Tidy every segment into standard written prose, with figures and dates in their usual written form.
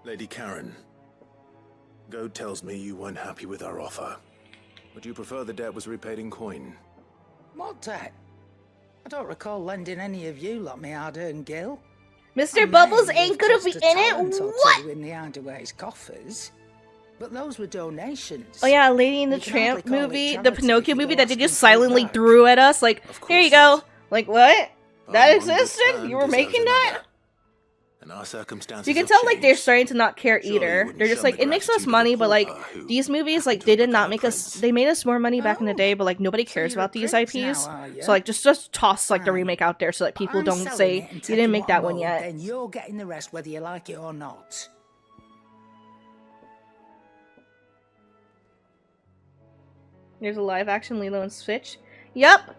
Lady Karen, Goad tells me you weren't happy with our offer. Would you prefer the debt was repaid in coin? What debt? I don't recall lending any of you like me hard-earned gil. Mr. Bubbles ain't gonna be in it? What? In the Hardaway's coffers. But those were donations. Oh yeah, Lady and the Tramp movie, the Pinocchio movie that they just silently threw at us, like, here you go. Like, what? That existed? You were making that? And our circumstances You can tell, like, they're starting to not care either. They're just like, it makes us money, but, like, these movies, like, they did not make us, they made us more money back in the day, but, like, nobody cares about these IPs. So, like, just toss, like, the remake out there so that people don't say, you didn't make that one yet. Then you're getting the rest whether you like it or not. There's a live-action Lilo and Stitch. Yep!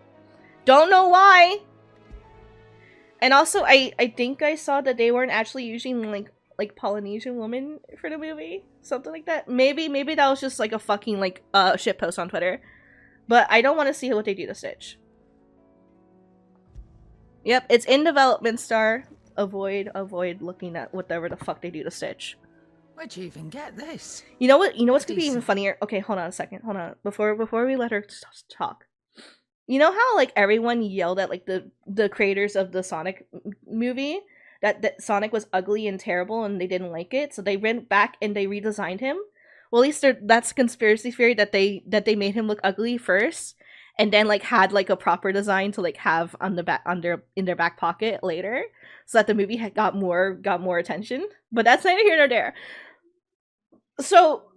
Don't know why! And also, I think I saw that they weren't actually using, like Polynesian woman for the movie. Something like that. Maybe that was just, like, a fucking, like, shit post on Twitter. But I don't want to see what they do to Stitch. Yep, it's in development, Star. Avoid looking at whatever the fuck they do to Stitch. Where'd you even get this? You know what's gonna be even funnier? Okay, hold on a second. Hold on. Before we let her talk. You know how, like, everyone yelled at, like, the creators of the Sonic movie that Sonic was ugly and terrible and they didn't like it, so they went back and they redesigned him? Well, at least that's a conspiracy theory that they made him look ugly first and then, like, had, like, a proper design to, like, have on the back in their back pocket later, so that the movie got more attention. But that's neither here nor there. So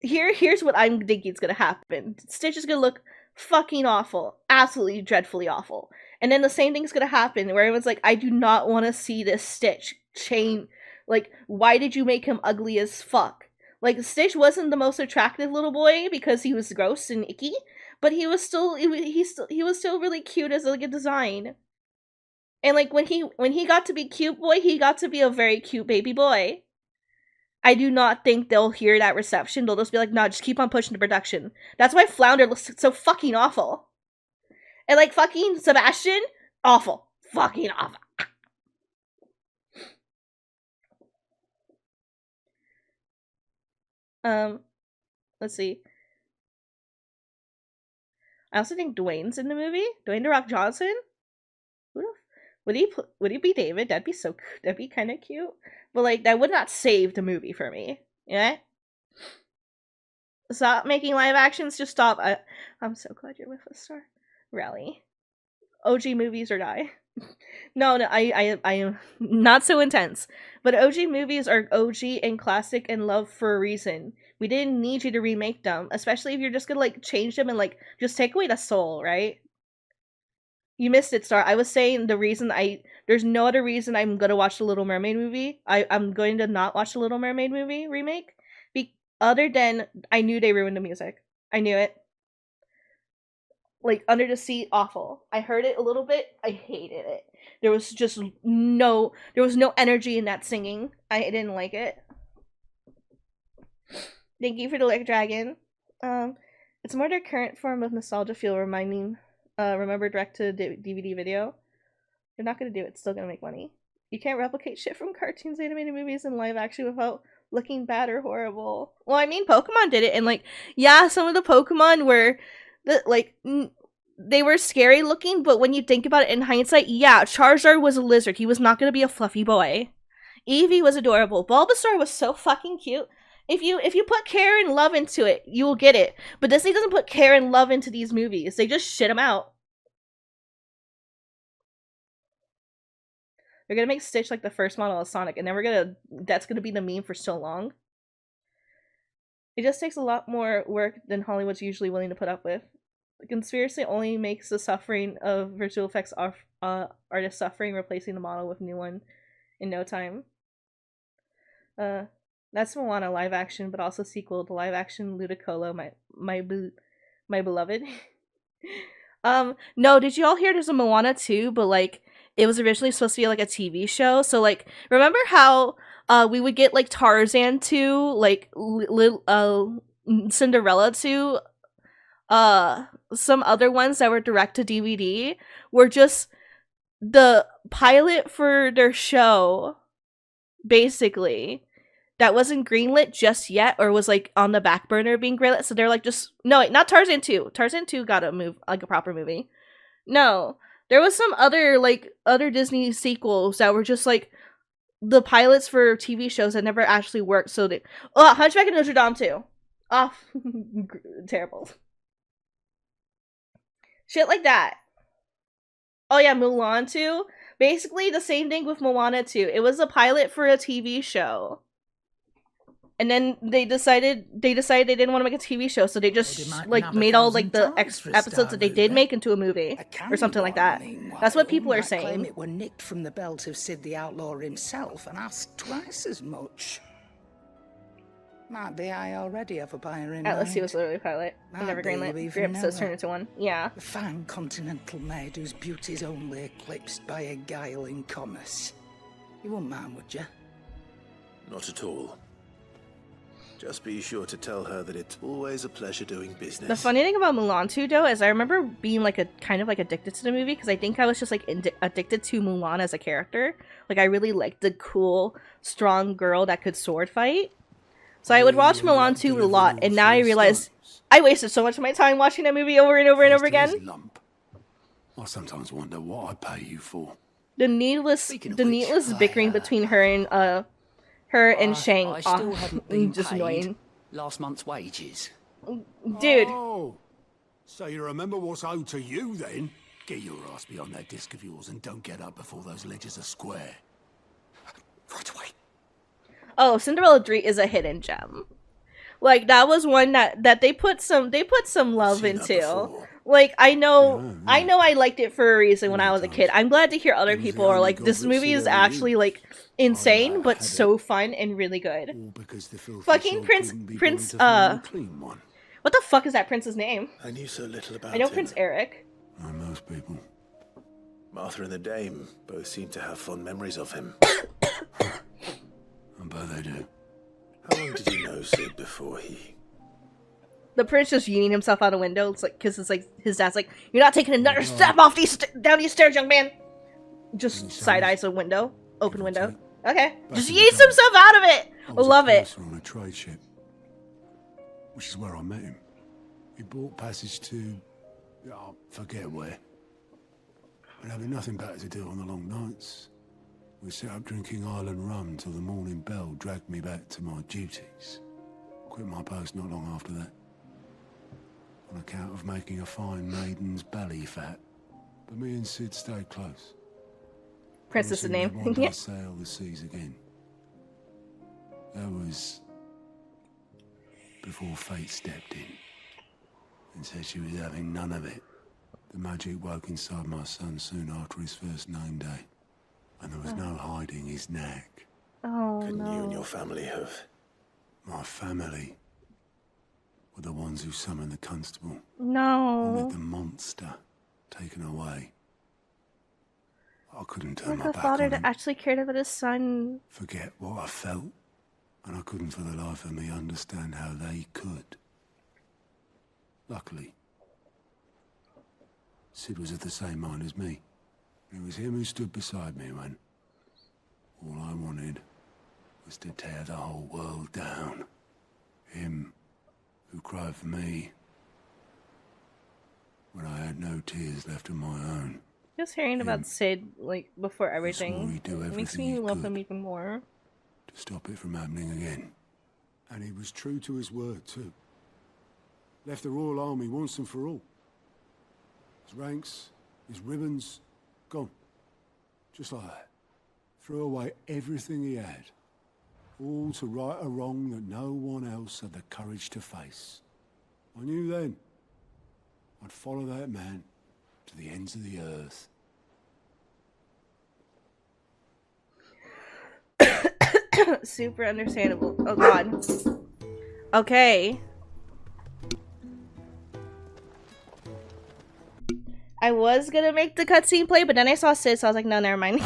here's what I'm thinking is gonna happen. Stitch is gonna look fucking awful, absolutely dreadfully awful, and then the same thing's gonna happen where everyone's like, I do not want to see this Stitch chain. Like, why did you make him ugly as fuck? Like, Stitch wasn't the most attractive little boy because he was gross and icky, but he was still really cute as, like, a design. And, like, when he got to be cute boy, he got to be a very cute baby boy. I do not think they'll hear that reception. They'll just be like, nah, just keep on pushing the production. That's why Flounder looks so fucking awful. And, like, fucking Sebastian, awful. Fucking awful. Let's see. I also think Dwayne's in the movie. Dwayne The Rock Johnson. Would he be David? That'd be kind of cute. But, like, that would not save the movie for me. Yeah? Stop making live actions. Just stop. I'm so glad you're with us, Star. Rally. OG movies or die. No, I am not so intense. But OG movies are OG and classic and loved for a reason. We didn't need you to remake them. Especially if you're just gonna, like, change them and, like, just take away the soul, right? You missed it, Star. I was saying there's no other reason I'm gonna watch the Little Mermaid movie. I'm going to not watch the Little Mermaid movie remake. Other than, I knew they ruined the music. I knew it. Like, Under the Sea, awful. I heard it a little bit. I hated it. There was no energy in that singing. I didn't like it. Thank you for the Lick Dragon. It's more their current form of nostalgia feel reminding. Remember direct-to-DVD video? You're not gonna do it. It's still gonna make money. You can't replicate shit from cartoons, animated movies, and live action without looking bad or horrible. Well, I mean, Pokemon did it, and, like, yeah, some of the Pokemon were, they were scary looking, but when you think about it in hindsight, yeah, Charizard was a lizard. He was not gonna be a fluffy boy. Eevee was adorable. Bulbasaur was so fucking cute. If you put care and love into it, you will get it. But Disney doesn't put care and love into these movies. They just shit them out. They're gonna make Stitch like the first model of Sonic, and then that's gonna be the meme for so long. It just takes a lot more work than Hollywood's usually willing to put up with. The conspiracy only makes the suffering of visual effects artist suffering, replacing the model with a new one in no time. That's Moana live action, but also sequel to live action Ludicolo, my beloved. No, did you all hear there's a Moana 2, but, like, it was originally supposed to be, like, a TV show? So, like, remember how we would get, like, Tarzan 2, like, Cinderella 2, some other ones that were direct to DVD were just the pilot for their show, basically. that wasn't greenlit just yet, or was like on the back burner being greenlit. So they're like, just no, wait, not Tarzan 2. Tarzan 2 got a move like a proper movie. No, there was some other Disney sequels that were just like the pilots for TV shows that never actually worked. So they Hunchback of Notre Dame too. Oh, terrible. Shit like that. Oh yeah, Mulan too. Basically the same thing with Moana too. It was a pilot for a TV show. And then they decided they didn't want to make a TV show, so they just like made all like the episodes that they did make into a movie or something like that. That's what people are saying. Claim it were nicked from the belt of Sid the Outlaw himself and asked twice as much. Might be I already have a buyer in mind. Atlas C was literally a pilot. I never greenlit. 3 episodes turned into one. Yeah. A fine continental maid whose beauty's only eclipsed by a guile in commerce. You wouldn't mind, would you? Not at all. Just be sure to tell her that it's always a pleasure doing business. The funny thing about Mulan 2, though, is I remember being like kind of like addicted to the movie because I think I was just like addicted to Mulan as a character. Like I really liked the cool, strong girl that could sword fight. So I would watch Mulan 2 a lot, and now I realize I wasted so much of my time watching that movie over and over and over again. I sometimes wonder what I pay you for. The needless bickering between her and Shang. I still haven't been just paid annoying. last month's wages. Dude. Oh, so you remember what's owed to you then? Get your ass behind that disc of yours and don't get up before those ledgers are square. Right away. Oh, Cinderella 3 is a hidden gem. Like that was one that they put some love into. Like I know I liked it for a reason when I was a kid. I'm glad to hear other people are like, this movie is actually like insane but so fun and really good. Fucking Prince what the fuck is that prince's name? I knew so little about I know him. Prince Eric. Like most people. Martha and the Dame both seem to have fond memories of him. I bet they do. How long did you know Sid before he... The prince just yeeting himself out a window. It's like, cause it's like his dad's like, "You're not taking another step off down these stairs, young man." Just side eyes a window, open window. Okay, just yeets himself out of it. I love it. On a trade ship, which is where I met him. He bought passage to, I forget where. But having nothing better to do on the long nights, we sat up drinking island rum till the morning bell dragged me back to my duties. Quit my post not long after that, on account of making a fine maiden's belly fat. But me and Sid stayed close. Princess the name. One day sail the seas again. That was before fate stepped in and said she was having none of it. The magic woke inside my son soon after his first name day, and there was no hiding his knack. Oh Couldn't no. you and your family have... My family were the ones who summoned the constable. No. Wanted the monster taken away. I couldn't turn Like my a back father on that him. actually cared about his son. Forget what I felt, and I couldn't for the life of me understand how they could. Luckily, Sid was of the same mind as me. It was him who stood beside me when all I wanted was to tear the whole world down. Him who cried for me when I had no tears left of my own. Just hearing about Sid, like, before swore everything, he'd do it makes everything me he love could him even more. to stop it from happening again. And he was true to his word, too. Left the Royal Army once and for all. His ranks, his ribbons, gone. Just like that. Threw away everything he had. All to right a wrong that no one else had the courage to face. I knew then I'd follow that man to the ends of the earth. Super understandable. Oh god. Okay. I was gonna make the cutscene play, but then I saw Sid, so I was like, no, never mind.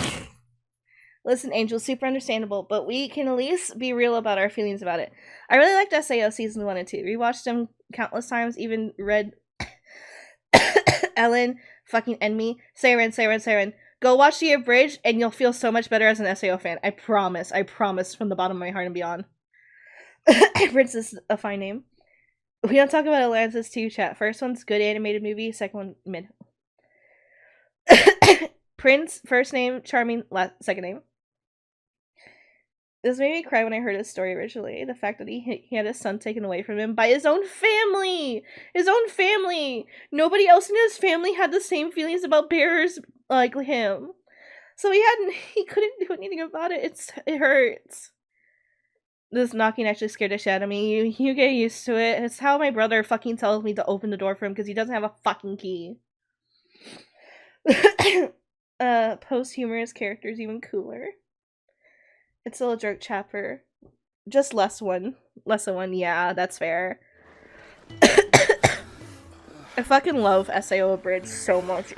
Listen, Angel, super understandable, but we can at least be real about our feelings about it. I really liked SAO season 1 and 2. Rewatched them countless times, even read Ellen, fucking Enemy, Saren. Go watch the abridged and you'll feel so much better as an SAO fan. I promise from the bottom of my heart and beyond. Prince is a fine name. We don't talk about Atlantis 2 chat. First one's good animated movie, second one mid. Prince, first name, charming, second name. This made me cry when I heard his story originally. The fact that he had his son taken away from him by his own family! His own family! Nobody else in his family had the same feelings about bears like him. So he couldn't do anything about it. It hurts. This knocking actually scared the shit out of me. You get used to it. It's how my brother fucking tells me to open the door for him because he doesn't have a fucking key. Post-humorous characters even cooler. It's still a jerk chapter. Just less than one. Yeah, that's fair. I fucking love SAO Abridged so much.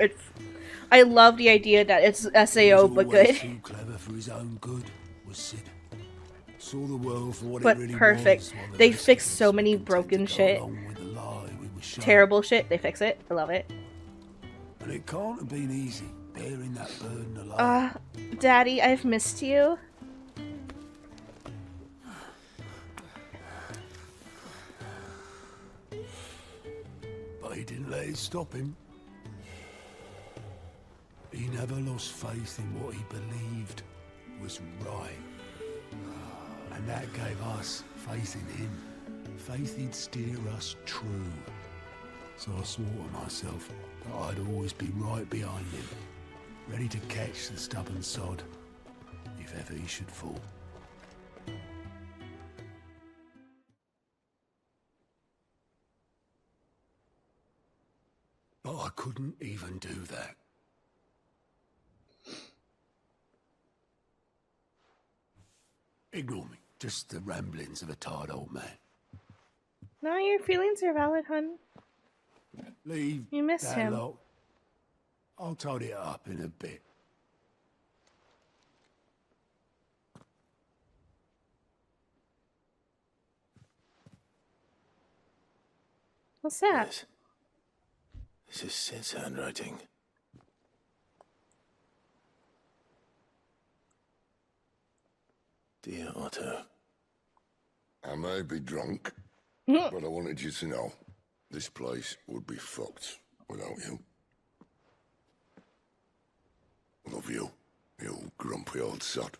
I love the idea that it's SAO but good. Too clever for his own good, was Sid. Saw the world for what But it really perfect. was, while the They rest of fix us so many were content broken to go shit. along with the lie we were shown. Terrible shit. They fix it. I love it. And it can't have been easy, bearing that burden alone. Daddy, I've missed you. But he didn't let it stop him. He never lost faith in what he believed was right. And that gave us faith in him. Faith he'd steer us true. So I swore to myself that I'd always be right behind him, ready to catch the stubborn sod, if ever he should fall. But I couldn't even do that. Ignore me. Just the ramblings of a tired old man. No, your feelings are valid, hun. Leave You miss that him. lot. I'll tidy it up in a bit. What's that? Yes. This is Sid's handwriting. Dear Otto. I may be drunk, but I wanted you to know this place would be fucked without you. Love you, you grumpy old sod.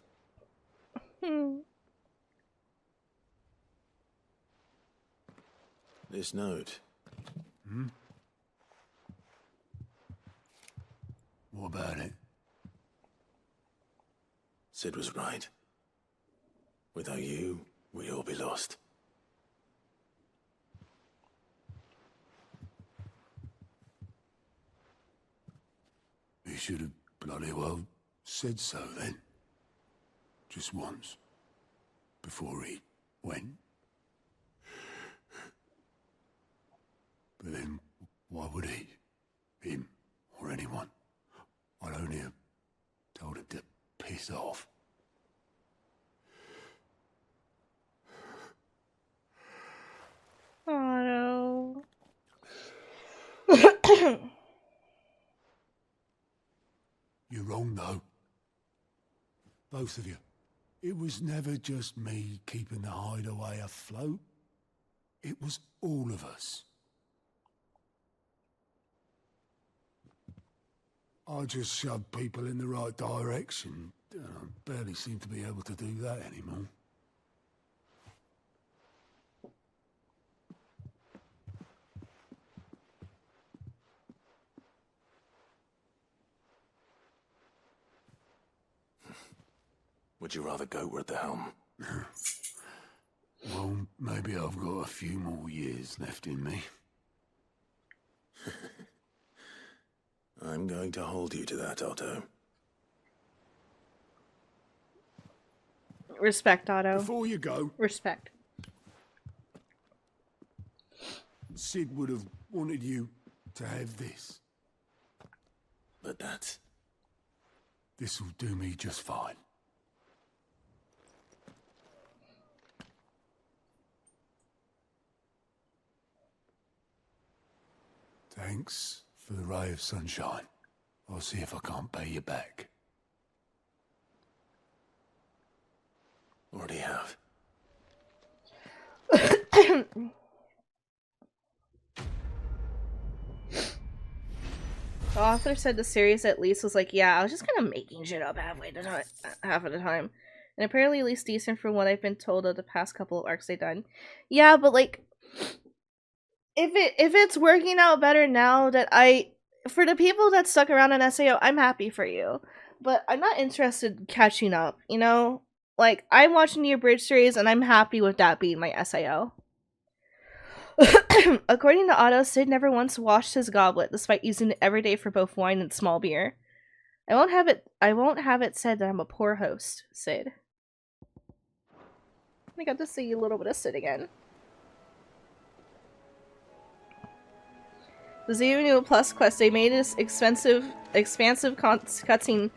This note. What about it? Sid was right. Without you, we'd all be lost. He should have bloody well said so then. Just once. Before he went. But then, why would he? Him, or anyone? I'd only have told him to piss off. Oh no. You're wrong, though. Both of you. It was never just me keeping the hideaway afloat. It was all of us. I just shoved people in the right direction. I barely seem to be able to do that anymore. Would you rather goat at the helm? Well, maybe I've got a few more years left in me. I'm going to hold you to that, Otto. Respect, Otto. Before you go, Respect. Sid would have wanted you to have this. But that's... This'll do me just fine. Thanks for the ray of sunshine. I'll see if I can't pay you back. already have. The author said the series at least was like, yeah, I was just kind of making shit up half of the time. And apparently at least decent from what I've been told of the past couple of arcs they've done. Yeah, but like, if it's working out better now that for the people that stuck around on SAO, I'm happy for you. But I'm not interested in catching up, you know? Like, I'm watching the abridged series and I'm happy with that being my SAO. According to Otto, Sid never once washed his goblet, despite using it every day for both wine and small beer. I won't have it said that I'm a poor host, Sid. I got to see a little bit of Sid again. The Zero Plus quest, they made this expansive cutscene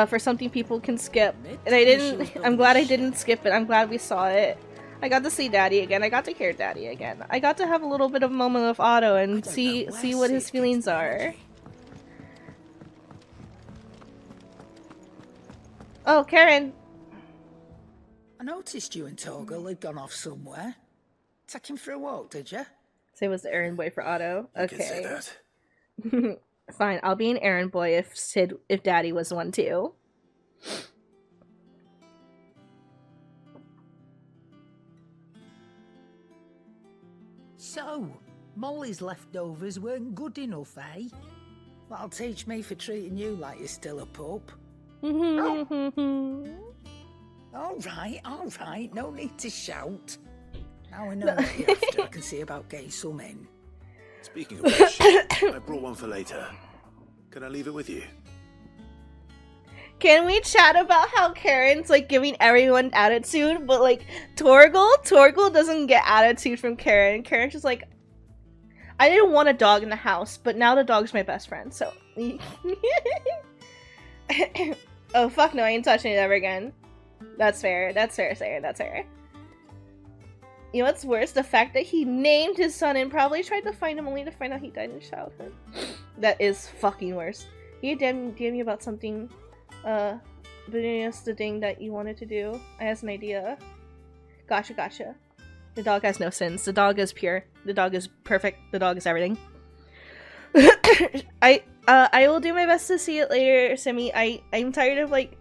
for something people can skip. And I'm glad I didn't skip it. I'm glad we saw it. I got to see Daddy again. I got to hear Daddy again. I got to have a little bit of a moment with Otto and see what his feelings are. Oh, Karen! I noticed you and Torgal had gone off somewhere. Take him for a walk, did you? Say was the errand boy for Otto. You can say Okay. that. Fine, I'll be an errand boy if Daddy was one too. So, Molly's leftovers weren't good enough, eh? That'll teach me for treating you like you're still a pup. All right, no need to shout. Now I know what you're after, I can see about getting some in. Speaking of which, I brought one for later. Can I leave it with you? Can we chat about how Karen's like giving everyone attitude, but like Torgal doesn't get attitude from Karen. Karen's just like, I didn't want a dog in the house, but now the dog's my best friend, so. Oh fuck no, I ain't touching it ever again. That's fair, Sarah, that's fair. You know what's worse? The fact that he named his son and probably tried to find him only to find out he died in childhood. That is fucking worse. You damn me about something, but it's the thing that you wanted to do. I have an idea. Gotcha. The dog has no sins. The dog is pure. The dog is perfect. The dog is everything. I will do my best to see it later, Simi. I'm tired of like.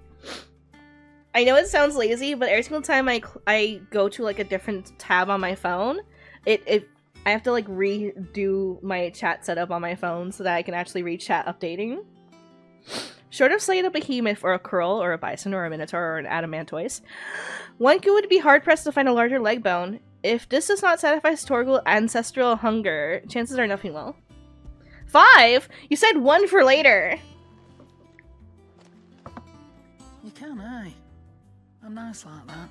I know it sounds lazy, but every single time I go to like a different tab on my phone, I have to like redo my chat setup on my phone so that I can actually read chat updating. Short of slaying a behemoth or a curl or a bison or a minotaur or an adamantoise, one would be hard pressed to find a larger leg bone. If this does not satisfy Torgal ancestral hunger, chances are nothing will. 5? You said 1 for later. You can, aye. I'm nice like that.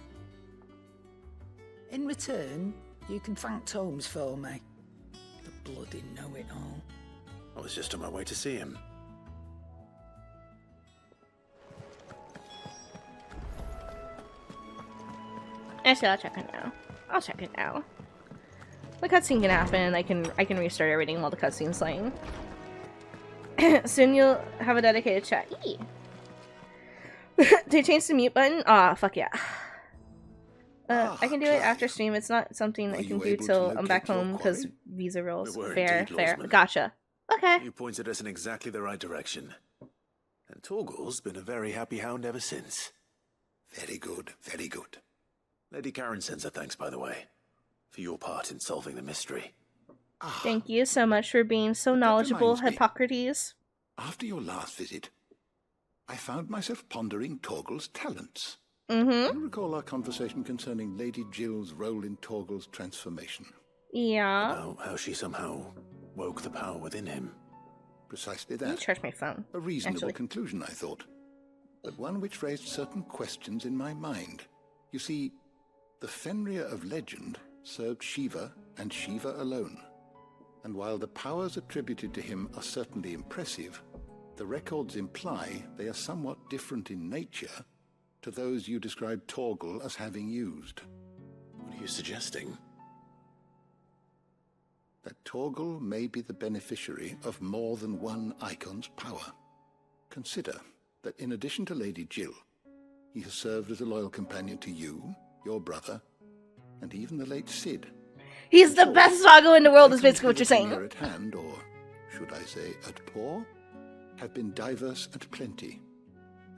In return, you can thank Tomes for me. The bloody know-it-all. I was just on my way to see him. Actually, I'll check it now. The cutscene can happen. I can restart everything while the cutscene's playing. Soon you'll have a dedicated chat. Eee. They changed the mute button? Aw, fuck yeah. I can do it after stream. It's not something I can do till I'm back home because visa rules. Fair. Gotcha. Okay. You pointed us in exactly the right direction. And Torgal's been a very happy hound ever since. Very good, very good. Lady Karen sends her thanks, by the way, for your part in solving the mystery. Thank you so much for being so knowledgeable, Hippocrates. After your last visit, I found myself pondering Torgal's talents. Mm-hmm. You recall our conversation concerning Lady Jill's role in Torgal's transformation? Yeah. About how she somehow woke the power within him. Precisely Let me that. charge my phone. A reasonable actually. conclusion, I thought. But one which raised certain questions in my mind. You see, the Fenrir of legend served Shiva and Shiva alone. And while the powers attributed to him are certainly impressive, the records imply they are somewhat different in nature to those you described Torgal as having used. What are you suggesting? That Torgal may be the beneficiary of more than one icon's power. Consider that in addition to Lady Jill, he has served as a loyal companion to you, your brother, and even the late Sid. He's the best doggo in the world, is basically what you're saying. At hand, or should I say at paw, have been diverse and plenty,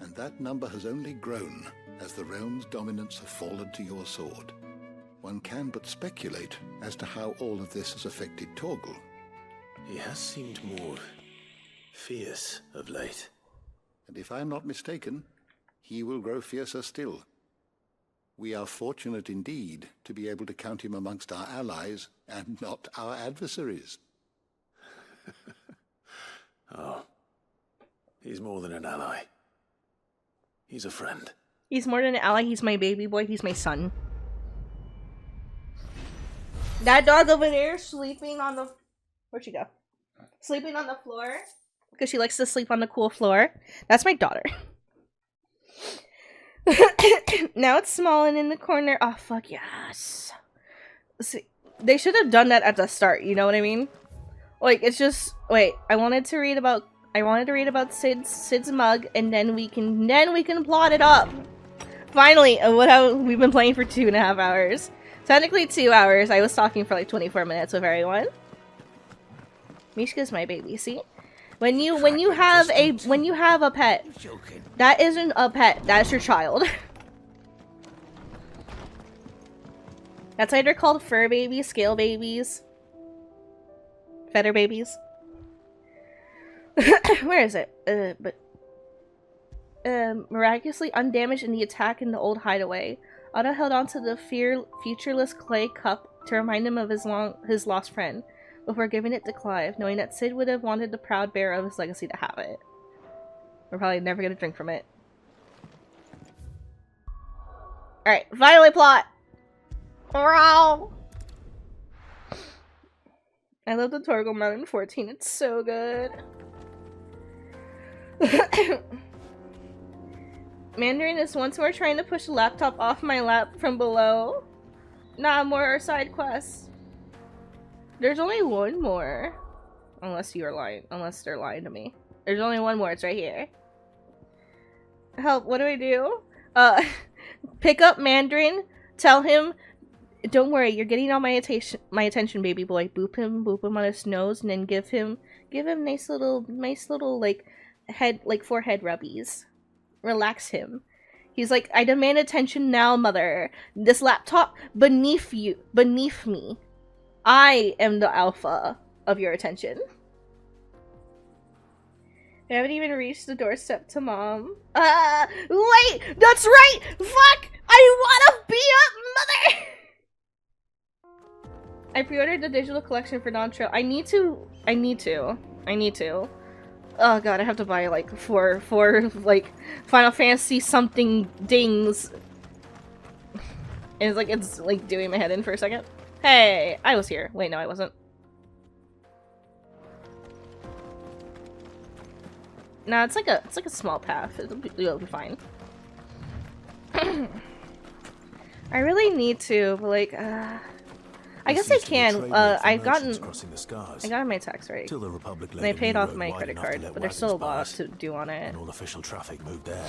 and that number has only grown as the realm's dominance have fallen to your sword. One can but speculate as to how all of this has affected Torgal. He has seemed more fierce of late. And if I'm not mistaken, he will grow fiercer still. We are fortunate indeed to be able to count him amongst our allies and not our adversaries. Oh, he's more than an ally. He's a friend. He's more than an ally, he's my baby boy, he's my son. That dog over there sleeping on the... Where'd she go? Sleeping on the floor. Because she likes to sleep on the cool floor. That's my daughter. Now it's small and in the corner. Oh, fuck yes. See, they should have done that at the start, you know what I mean? Like, it's just... Wait, I wanted to read about Sid's mug, and then we can plot it up. Finally, we've been playing for 2.5 hours. Technically 2 hours. I was talking for like 24 minutes with everyone. Mishka's my baby, see? When you have a pet, that isn't a pet, that's your child. That's either called fur babies, scale babies, feather babies. Where is it? Miraculously undamaged in the attack in the old hideaway, Otto held onto the featureless clay cup to remind him of his lost friend, before giving it to Clive, knowing that Sid would have wanted the proud bearer of his legacy to have it. We're probably never gonna drink from it. Alright, finally plot! Wow! I love the Torgal Mountain 14, it's so good. Mandarin is once more trying to push the laptop off my lap from below. Nah, more side quests. There's only one more. Unless you're lying. Unless they're lying to me. There's only one more. It's right here. Help. What do I do? Pick up Mandarin. Tell him, don't worry. You're getting all my attention, baby boy. Boop him on his nose, and then give him nice little like forehead rubbies. Relax him. He's like, I demand attention now, mother. This laptop beneath me. I am the alpha of your attention. I haven't even reached the doorstep to mom. Wait! That's right! Fuck! I wanna be a mother! I pre-ordered the digital collection for non-trail. I need to. Oh god, I have to buy like four like Final Fantasy something dings. And it's like doing my head in for a second. Hey, I was here. Wait, no, I wasn't. No, it's like a small path. It'll be fine. I really need to, but like, I guess I can. I got my tax rate, and I paid off my credit card, but there's still a lot to do on it. And all official traffic moved there.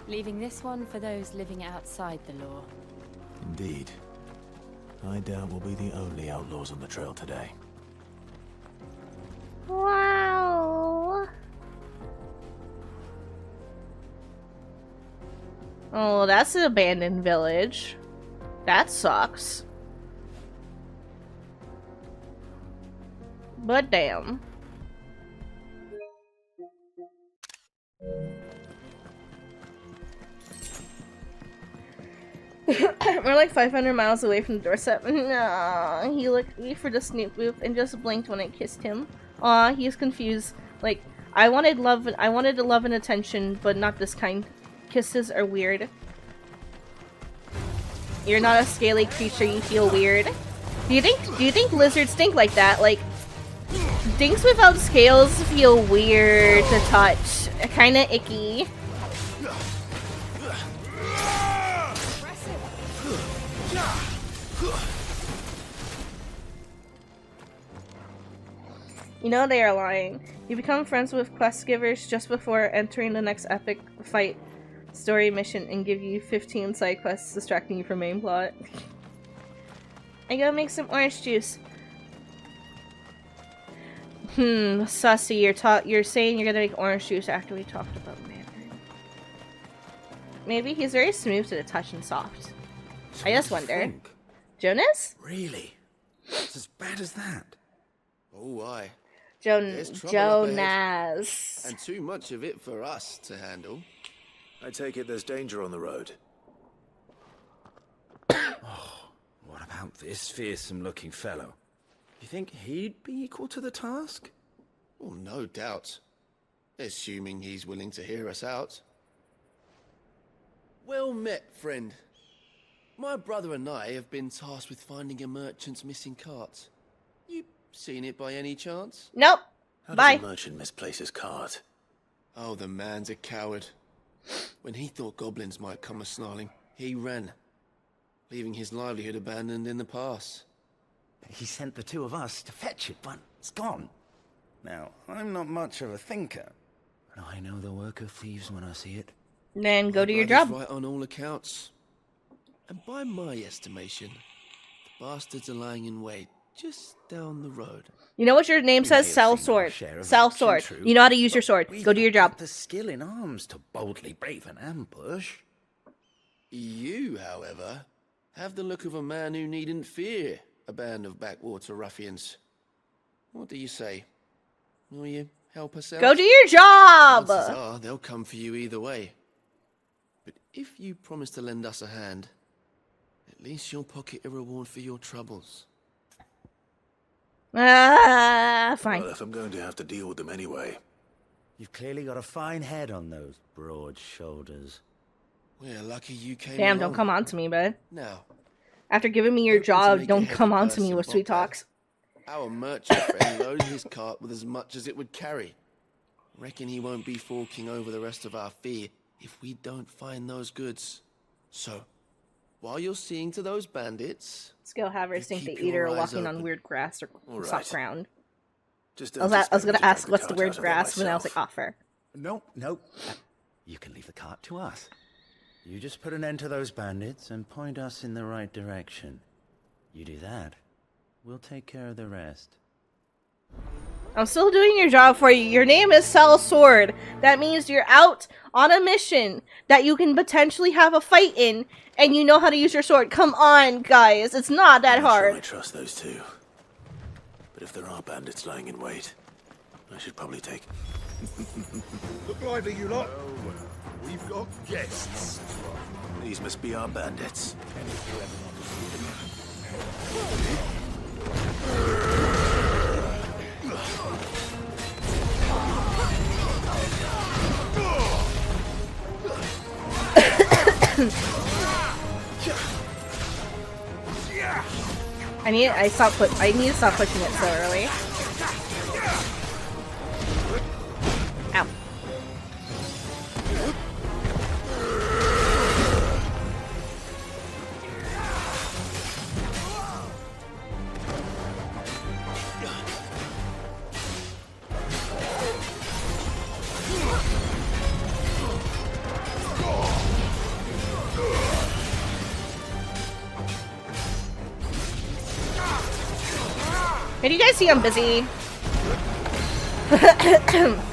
Leaving this one for those living outside the law. Indeed. I doubt we'll be the only outlaws on the trail today. Wow. Oh, that's an abandoned village. That sucks. But damn. We're like 500 miles away from the doorstep. No, he looked at me for the snoop boop and just blinked when I kissed him. Aw, he's confused. Like, I wanted the love and attention, but not this kind. Kisses are weird. You're not a scaly creature, you feel weird. Do you think lizards think like that? Like, things without scales feel weird to touch. Kinda icky. You know they are lying. You become friends with quest givers just before entering the next epic fight story mission and give you 15 side quests distracting you from main plot. I gotta make some orange juice. Sussy, you're saying you're gonna make orange juice after we talked about Mandarin. Maybe he's very smooth to the touch and soft. So I just what do you wonder. think? Jonas? Really? It's as bad as that? Oh, aye. There's trouble up ahead, Jonas. and too much of it for us to handle. I take it there's danger on the road. What about this fearsome-looking fellow? You think he'd be equal to the task? Well, no doubt. Assuming he's willing to hear us out. Well met, friend. My brother and I have been tasked with finding a merchant's missing cart. You seen it by any chance? Nope. How Bye. does a merchant misplace his cart? Oh, the man's a coward. When he thought goblins might come a-snarling, he ran, leaving his livelihood abandoned in the pass. He sent the two of us to fetch it, but it's gone. Now, I'm not much of a thinker, but I know the work of thieves when I see it. Then go My do your brother's job. right on all accounts. And by my estimation, the bastards are lying in wait just down the road. You know what your name We says? may have Sell seen our sword. share of Sell action, sword. true, You know how to use your but sword. we've Go do your not got job. the skill in arms to boldly brave an ambush. You, however, have the look of a man who needn't fear a band of backwater ruffians. What do you say? Will you help us out? Go do your job. Chances are they'll come for you either way. But if you promise to lend us a hand, at least you'll pocket a reward for your troubles. Fine. Well, if I'm going to have to deal with them anyway. You've clearly got a fine head on those broad shoulders. We're lucky you came Damn, along. don't come on to me, bud. Now, After giving me your hoping to job, make a don't heavy come on to purse me in with sweet Bogdad. talks. Our merchant friend loaded his cart with as much as it would carry. Reckon he won't be forking over the rest of our fee if we don't find those goods. So, while you're seeing to those bandits, Let's go have her You think the keep your eater eyes walking on open. weird grass or All soft right. ground. Just I was don't gonna expect me to ask drag what's the cart weird out of there grass, but then I was myself. like, offer. No. You can leave the cart to us. You just put an end to those bandits and point us in the right direction. You do that, we'll take care of the rest. I'm still doing your job for you. Your name is Sell Sword. That means you're out on a mission that you can potentially have a fight in, and you know how to use your sword. Come on, guys. It's not that I'm not sure I hard. trust those two. But if there are bandits lying in wait, I should probably take... Look lively, you lot. We've got guests. These must be our bandits. I need to stop pushing it so early. Ow. Hey, do you guys see I'm busy?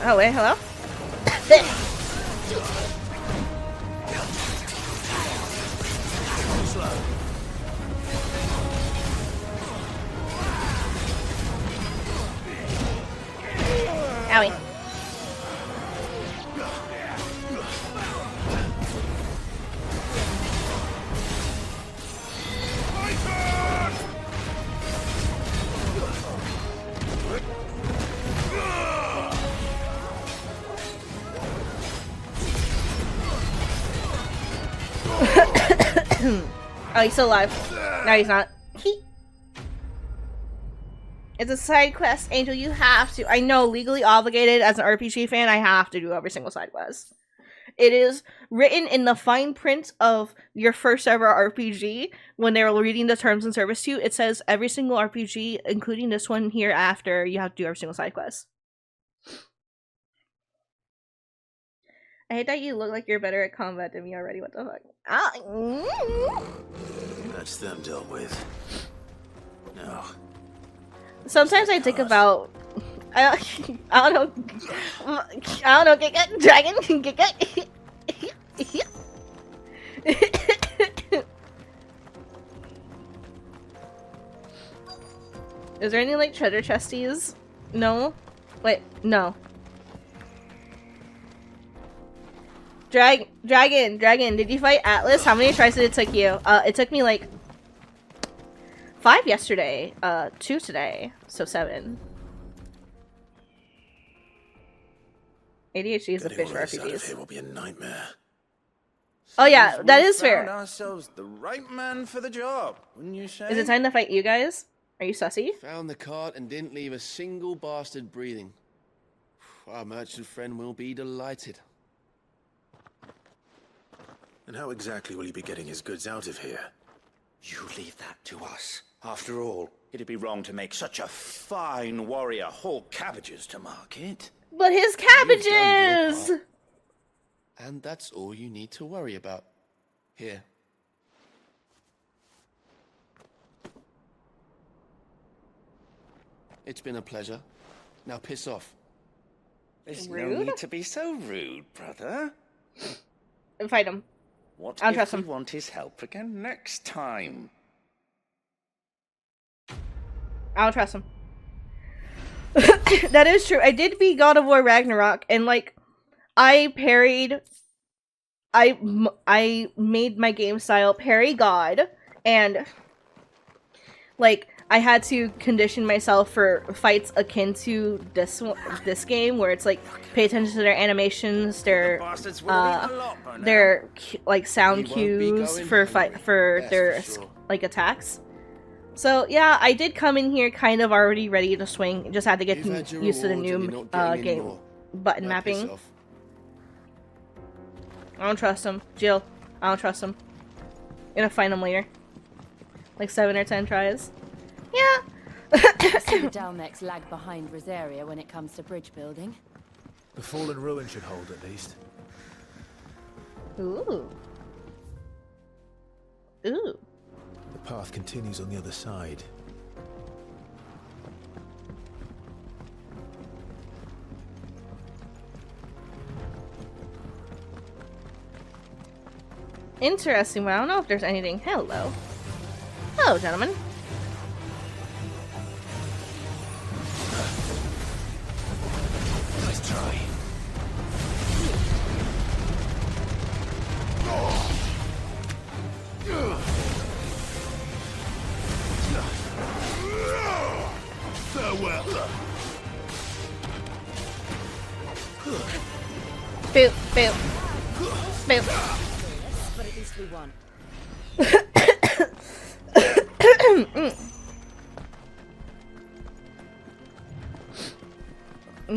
Oh, wait, hello? Owie. Oh, he's still alive. No, he's not. It's a side quest, Angel. You have to. I know, legally obligated as an RPG fan, I have to do every single side quest. It is written in the fine print of your first ever RPG. When they were reading the terms and service to you, it says every single RPG, including this one here after, you have to do every single side quest. I hate that you look like you're better at combat than me already. What the fuck? That's them dealt with. No. Sometimes I think about I don't know. I don't know. Dragon. Is there any like treasure chesties? No. Wait. No. Dragon. Did you fight Atlas? How many tries did it take you? It took me like 5 yesterday. 2 today. So 7. ADHD is a fish for RPGs. Here will be a nightmare. Oh yeah, Seems that we is fair. found ourselves the right man for the job, wouldn't you say? Is it time to fight you guys? Are you sussy? Found the cart and didn't leave a single bastard breathing. Our merchant friend will be delighted. And how exactly will he be getting his goods out of here? You leave that to us. After all, it'd be wrong to make such a fine warrior haul cabbages to market. But his You've done your cabbages! part. And that's all you need to worry about. Here. It's been a pleasure. Now piss off. There's no Rude? need to be so rude, brother. Fight him. What I don't if trust we him. want his help again next time? I don't trust him. That is true. I did beat God of War Ragnarok, and like, I parried. I made my game style parry God, and like I had to condition myself for fights akin to this game, where it's like pay attention to their animations, their Bastards will have eaten a lot by now. their like sound He won't be cues going for hungry, for that's their for sure. like attacks. So yeah, I did come in here kind of already ready to swing. Just had to get You've had your used to the rewards and new you're not getting any game more. button Now piss mapping. off. I don't trust him, Jill. I don't trust him. Gonna find him later, like 7 or 10 tries. Yeah. I see the Dalmex lag behind Rosaria when it comes to bridge building. The fallen ruin should hold at least. Ooh. Ooh. The path continues on the other side. Interesting, but I don't know if there's anything. Hello. Hello, gentlemen. Nice try. Farewell. Boop, boop. Boop. But at least we won.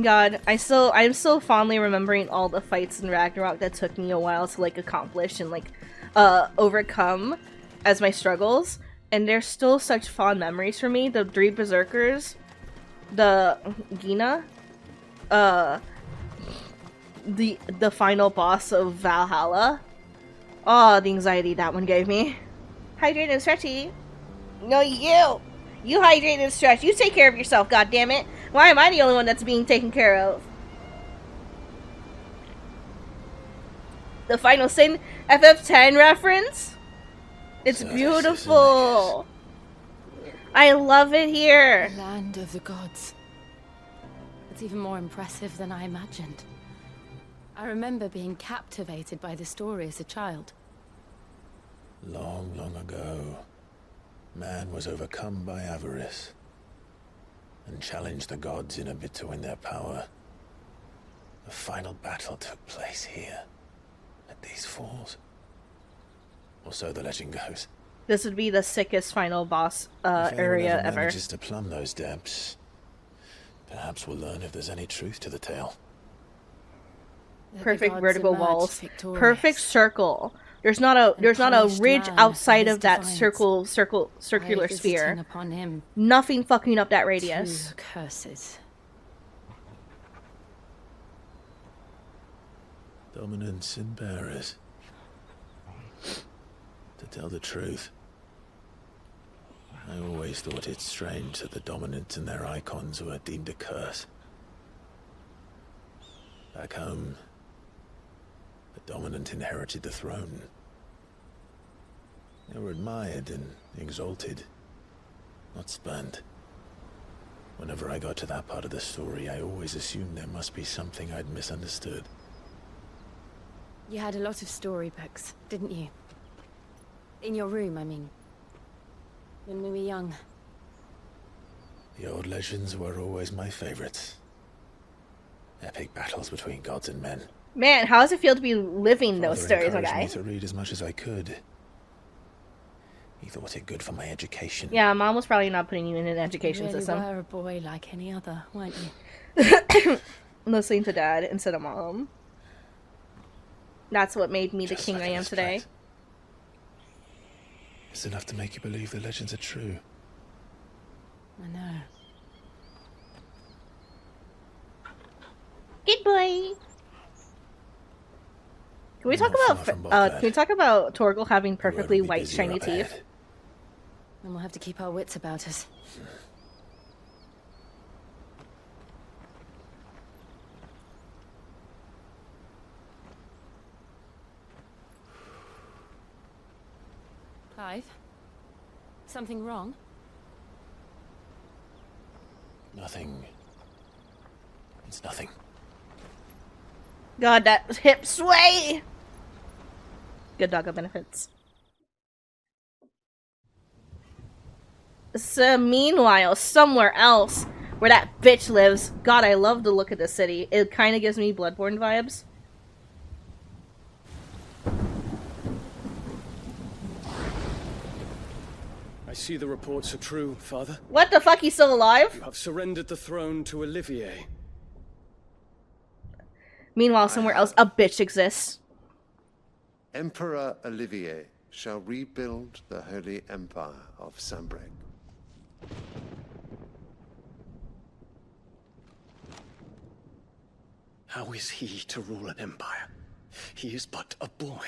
God, I'm still fondly remembering all the fights in Ragnarok that took me a while to like accomplish and like overcome as my struggles, and there's still such fond memories for me. The 3 berserkers, the Gina, the final boss of Valhalla. Oh, the anxiety that one gave me. Hydrated and stretchy. No, you hydrate and stretch. You take care of yourself, goddammit. Why am I the only one that's being taken care of? The Final Sin FF10 reference? It's So this is beautiful. I love it here. Land of the gods. It's even more impressive than I imagined. I remember being captivated by the story as a child. Long, long ago, man was overcome by avarice and challenged the gods in a bid to win their power. The final battle took place here, at these falls. Or so the legend goes. This would be the sickest final boss If anyone area ever ever. manages to plumb those depths, perhaps we'll learn if there's any truth to the tale. That the Perfect gods vertical emerged walls. victorious. Perfect circle. There's not a punished ridge man outside for of that his circular By visiting sphere. upon him Nothing fucking up that radius. 2 curses. Dominance and bearers. To tell the truth, I always thought it strange that the dominant and their icons were deemed a curse. Back home, the dominant inherited the throne. They were admired and exalted, not spurned. Whenever I got to that part of the story, I always assumed there must be something I'd misunderstood. You had a lot of storybooks, didn't you? In your room, I mean. When we were young. The old legends were always my favorites. Epic battles between gods and men. Man, how does it feel to be living those Father stories, encouraged okay? me to read as much as I could. He thought it good for my education. Yeah, Mom was probably not putting you in an education You really system. were a boy like any other, weren't you? Listening to Dad instead of Mom. That's what made me the Just king like I in am this today. place. It's enough to make you believe the legends are true. I know. Good boy. Can we talk Not about far from Bogdad. can we talk about Torgal having The road perfectly will be white busier shiny up teeth? ahead. And we'll have to keep our wits about us. Clive? Something wrong? Nothing. It's nothing. God, that hip sway! Good doggo benefits. So, meanwhile, somewhere else, where that bitch lives, God, I love the look of this city. It kind of gives me Bloodborne vibes. I see the reports are true, Father. What the fuck, he's still alive? You have surrendered the throne to Olivier. Meanwhile, somewhere else, a bitch exists. Emperor Olivier shall rebuild the Holy Empire of Sambrec. How is he to rule an empire? He is but a boy.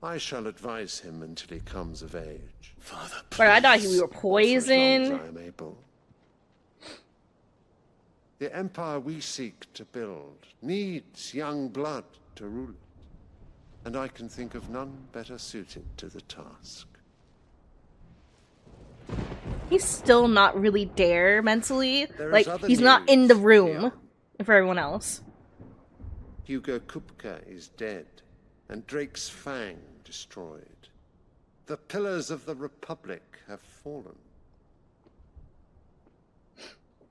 I shall advise him until he comes of age. Father, please. But I thought we were For as long poisoned. as I am able. The empire we seek to build needs young blood to rule it. And I can think of none better suited to the task. He's still not really there mentally. There is Like, other he's not in the news, room Leon. for everyone else. Hugo Kupka is dead, and Drake's Fang destroyed. The pillars of the Republic have fallen.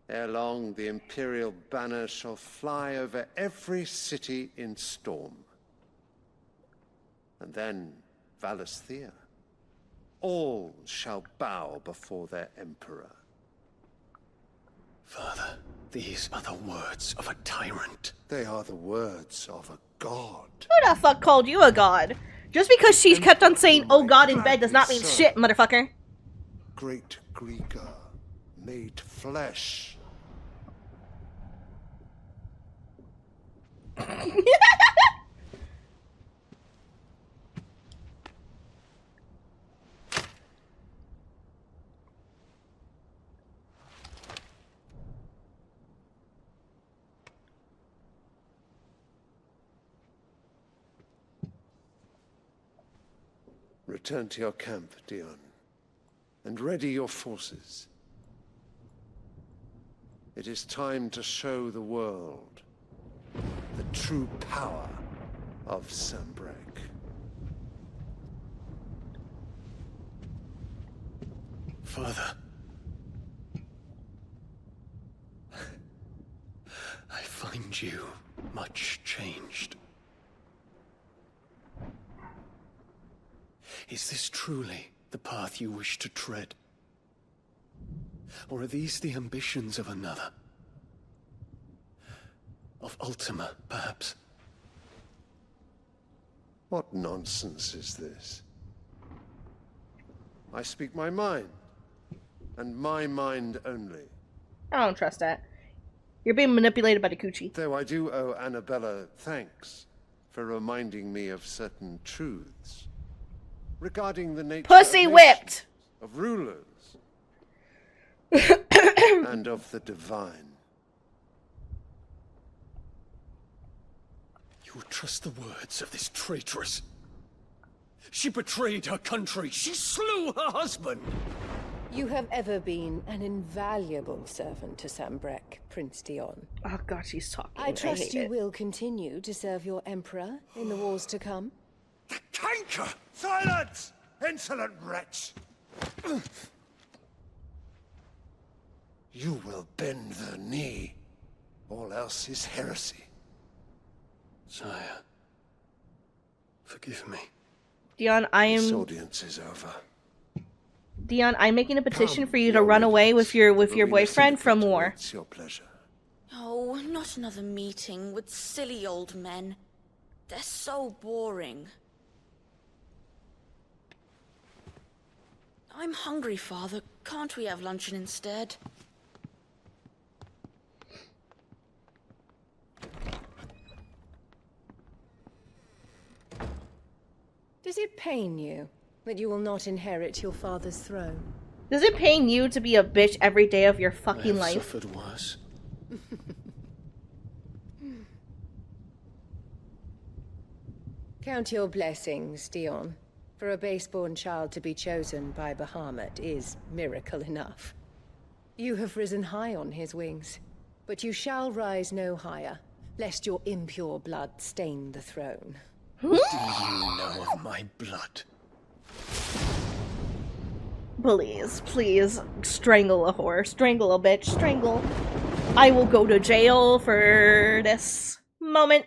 Ere long, the Imperial banner shall fly over every city in Storm. And then Valisthea. All shall bow before their Emperor. Father, these are the words of a tyrant. They are the words of a god. Who the fuck called you a god? Just because she kept on saying, oh god in bed does not mean shit, motherfucker. Great Greeker, made flesh. Return to your camp, Dion, and ready your forces. It is time to show the world the true power of Sambrec. Father. I find you much changed. Is this truly the path you wish to tread? Or are these the ambitions of another? Of Ultima, perhaps? What nonsense is this? I speak my mind, and my mind only. I don't trust that. You're being manipulated by the coochie. Though I do owe Annabella thanks for reminding me of certain truths regarding the nature Pussy of whipped! nations, of rulers, and of the divine. You trust the words of this traitress? She betrayed her country. She slew her husband. You have ever been an invaluable servant to Sambrek, Prince Dion. Oh god, she's talking. I trust hate you it. will continue to serve your emperor in the wars to come. The canker! Silence! Insolent wretch! You will bend the knee. All else is heresy. Sire, forgive me. Dion, This audience is over. Dion, I'm making a petition Come, for you to your run away with your Reverence. your Will we boyfriend from reciprocate war. towards your pleasure. Oh, not another meeting with silly old men. They're so boring. I'm hungry, Father. Can't we have luncheon instead? Does it pain you that you will not inherit your father's throne? Does it pain you to be a bitch every day of your I fucking have life? suffered worse. Count your blessings, Dion. For a base-born child to be chosen by Bahamut is miracle enough. You have risen high on his wings, but you shall rise no higher, lest your impure blood stain the throne. Do you know of my blood? Please, please, strangle a whore, strangle a bitch, strangle. I will go to jail for this moment.